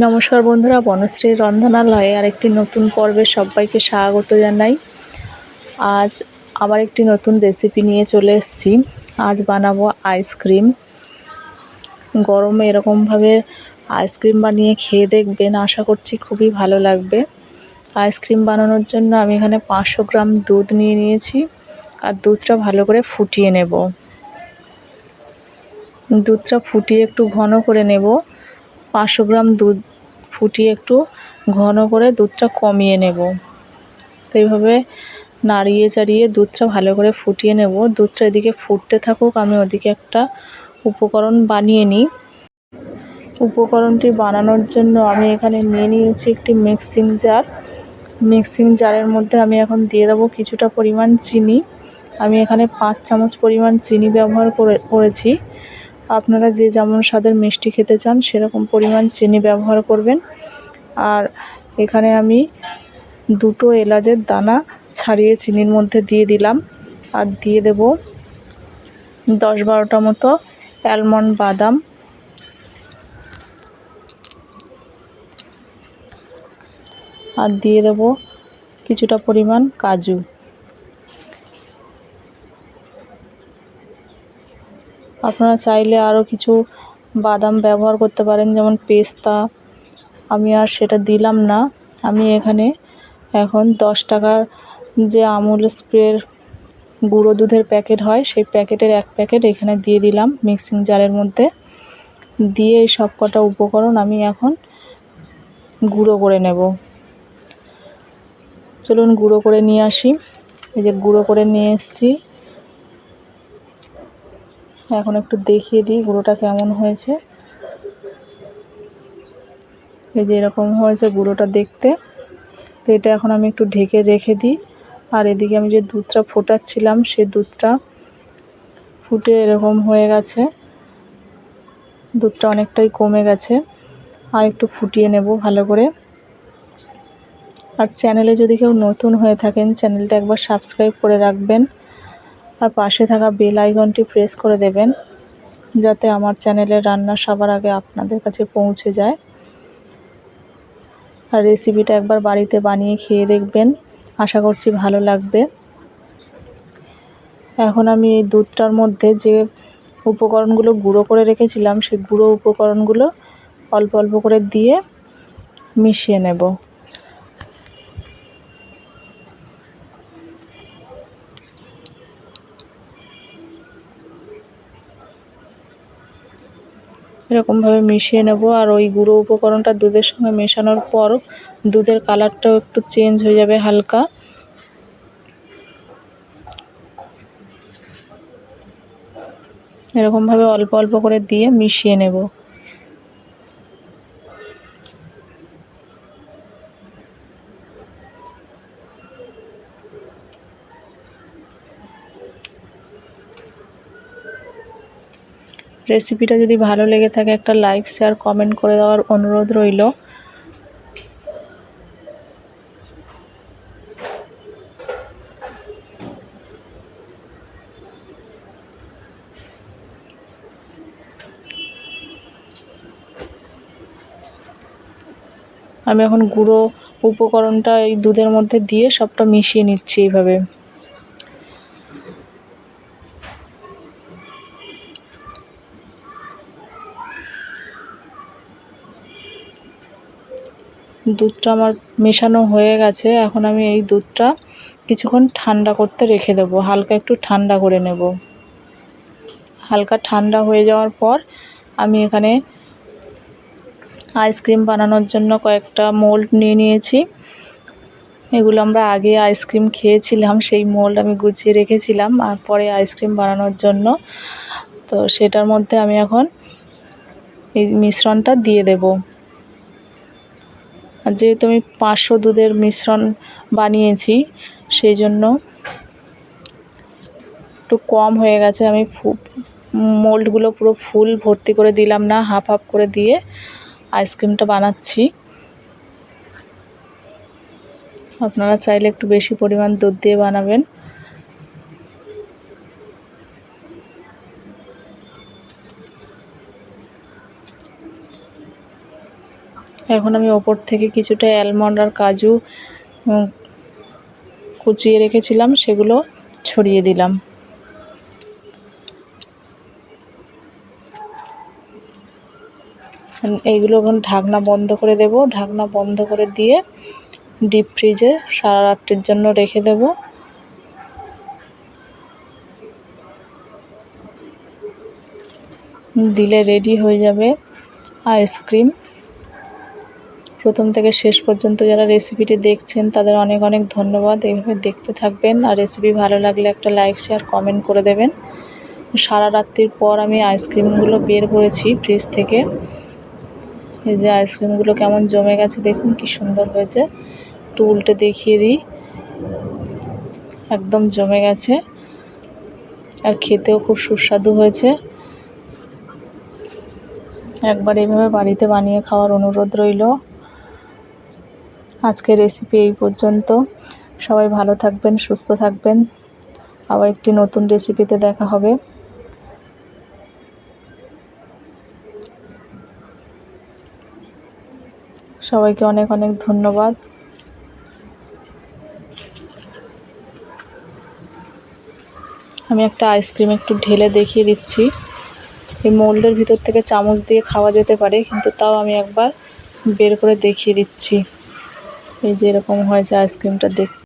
নমস্কার বন্ধুরা, বনশ্রীর রন্ধনালয়ে আরেকটি নতুন পর্বে সবাইকে স্বাগত জানাই। আজ আবার একটি নতুন রেসিপি নিয়ে চলে এসেছি। আজ বানাবো আইসক্রিম। গরমে এরকমভাবে আইসক্রিম বানিয়ে খেয়ে দেখবেন, আশা করছি খুবই ভালো লাগবে। আইসক্রিম বানানোর জন্য আমি এখানে 500 গ্রাম দুধ নিয়েছি, আর দুধটা ভালো করে ফুটিয়ে নেব। দুধটা ফুটিয়ে একটু ঘন করে নেব। 500 গ্রাম দুধ ফুটিয়ে একটু ঘন করে দুধটা কমিয়ে নেব। তো এইভাবে নাড়িয়ে চাড়িয়ে দুধটা ভালো করে ফুটিয়ে নেব। দুধটা এদিকে ফুটতে থাকুক, আমি ওদিকে একটা উপকরণ বানিয়ে নিই। উপকরণটি বানানোর জন্য আমি এখানে নিয়ে নিয়েছি একটি মিক্সিং জার। মিক্সিং জারের মধ্যে আমি এখন দিয়ে দেবো কিছুটা পরিমাণ চিনি। আমি এখানে 5 চামচ পরিমাণ চিনি ব্যবহার করেছি। আপনারা যে যেমন স্বাদের মিষ্টি খেতে চান সেরকম পরিমাণ চিনি ব্যবহার করবেন। আর এখানে আমি 2টো এলাচের দানা ছাড়িয়ে চিনির মধ্যে দিয়ে দিলাম, আর দিয়ে দেব 10-12টা মতো অ্যালমন্ড বাদাম, আর দিয়ে দেব কিছুটা পরিমাণ কাজু। আপনারা চাইলে আরও কিছু বাদাম ব্যবহার করতে পারেন, যেমন পেস্তা। আমি আর সেটা দিলাম না। আমি এখানে এখন 10 টাকার যে আমুল স্প্রের গুঁড়ো দুধের প্যাকেট হয়, সেই প্যাকেটের 1 প্যাকেট এখানে দিয়ে দিলাম মিক্সিং জারের মধ্যে। দিয়ে এই সব কটা উপকরণ আমি এখন গুঁড়ো করে নেব। চলুন গুঁড়ো করে নিয়ে আসি। এই যে গুঁড়ো করে নিয়ে এসেছি। এখন একটু দেখিয়ে দিই গুঁড়োটা কেমন হয়েছে। এই যে এরকম হয়েছে গুঁড়োটা দেখতে। তো এটা এখন আমি একটু ঢেকে রেখে দিই। আর এদিকে আমি যে দুধটা ফোটাচ্ছিলাম, সে দুধটা ফুটে এরকম হয়ে গেছে। দুধটা অনেকটাই কমে গেছে। আর একটু ফুটিয়ে নেব ভালো করে। আর চ্যানেলে যদি কেউ নতুন হয়ে থাকেন, চ্যানেলটা একবার সাবস্ক্রাইব করে রাখবেন, আর পাশে থাকা বেল আইকনটি প্রেস করে দেবেন, যাতে আমার চ্যানেলের রান্না সবার আগে আপনাদের কাছে পৌঁছে যায়। আর রেসিপিটা একবার বাড়িতে বানিয়ে খেয়ে দেখবেন, আশা করছি ভালো লাগবে। এখন আমি এই দুধটার মধ্যে যে উপকরণগুলো গুঁড়ো করে রেখেছিলাম, সেই গুঁড়ো উপকরণগুলো অল্প অল্প করে দিয়ে মিশিয়ে নেব। এরকমভাবে মিশিয়ে নেব। আর ওই গুঁড়ো উপকরণটা দুধের সঙ্গে মেশানোর পর দুধের কালারটাও একটু চেঞ্জ হয়ে যাবে হালকা। এরকমভাবে অল্প অল্প করে দিয়ে মিশিয়ে নেব। রেসিপিটা যদি ভালো লেগে থাকে একটা লাইক, শেয়ার, কমেন্ট করে দেওয়ার অনুরোধ রইল। আমি এখন গুঁড়ো উপকরণটা এই দুধের মধ্যে দিয়ে সবটা মিশিয়ে নিচ্ছি এইভাবে। দুধটা আমার মেশানো হয়ে গেছে। এখন আমি এই দুধটা কিছুক্ষণ ঠান্ডা করতে রেখে দেবো, হালকা একটু ঠান্ডা করে নেব। হালকা ঠান্ডা হয়ে যাওয়ার পর আমি এখানে আইসক্রিম বানানোর জন্য কয়েকটা মোল্ড নিয়ে নিয়েছি। এগুলো আমরা আগে আইসক্রিম খেয়েছিলাম, সেই মোল্ড আমি গুছিয়ে রেখেছিলাম আর পরে আইসক্রিম বানানোর জন্য। তো সেটার মধ্যে আমি এখন এই মিশ্রণটা দিয়ে দেব। আর যেহেতু আমি 500 দুধের মিশ্রণ বানিয়েছি, সেই জন্য একটু কম হয়ে গেছে। আমি মোল্ডগুলো পুরো ফুল ভর্তি করে দিলাম না, হাফ হাফ করে দিয়ে আইসক্রিমটা বানাচ্ছি। আপনারা চাইলে একটু বেশি পরিমাণ দুধ দিয়ে বানাবেন। এখন আমি ওপর থেকে কিছুটা অ্যালমন্ড আর কাজু কুচিয়ে রেখেছিলাম সেগুলো ছড়িয়ে দিলাম। এইগুলো এখন ঢাকনা বন্ধ করে দেব। ঢাকনা বন্ধ করে দিয়ে ডিপ ফ্রিজে সারা রাত্রির জন্য রেখে দেব। দিলে রেডি হয়ে যাবে আইসক্রিম। প্রথম থেকে শেষ পর্যন্ত যারা রেসিপিটি দেখছেন তাদের অনেক অনেক ধন্যবাদ। এইভাবে দেখতে থাকবেন, আর রেসিপি ভালো লাগলে একটা লাইক শেয়ার কমেন্ট করে দেবেন। সারা রাত্রির পর আমি আইসক্রিমগুলো বের করেছি ফ্রিজ থেকে। এই যে আইসক্রিমগুলো কেমন জমে গেছে দেখুন, কি সুন্দর হয়েছে। একটু উল্টে দেখিয়ে দিই, একদম জমে গেছে আর খেতেও খুব সুস্বাদু হয়েছে। একবার এইভাবে বাড়িতে বানিয়ে খাওয়ার অনুরোধ রইল। আজকের রেসিপি এই পর্যন্ত। সবাই ভালো থাকবেন, সুস্থ থাকবেন। আবার একটি নতুন রেসিপিতে দেখা হবে। সবাইকে অনেক অনেক ধন্যবাদ। আমি একটা আইসক্রিম একটু ঢেলে দেখিয়ে দিচ্ছি। এই মোল্ডের ভিতর থেকে চামচ দিয়ে খাওয়া যেতে পারে, কিন্তু তাও আমি একবার বের করে দেখিয়ে দিচ্ছি। এই যে এরকম হয়েছে আইসক্রিমটা, দেখতে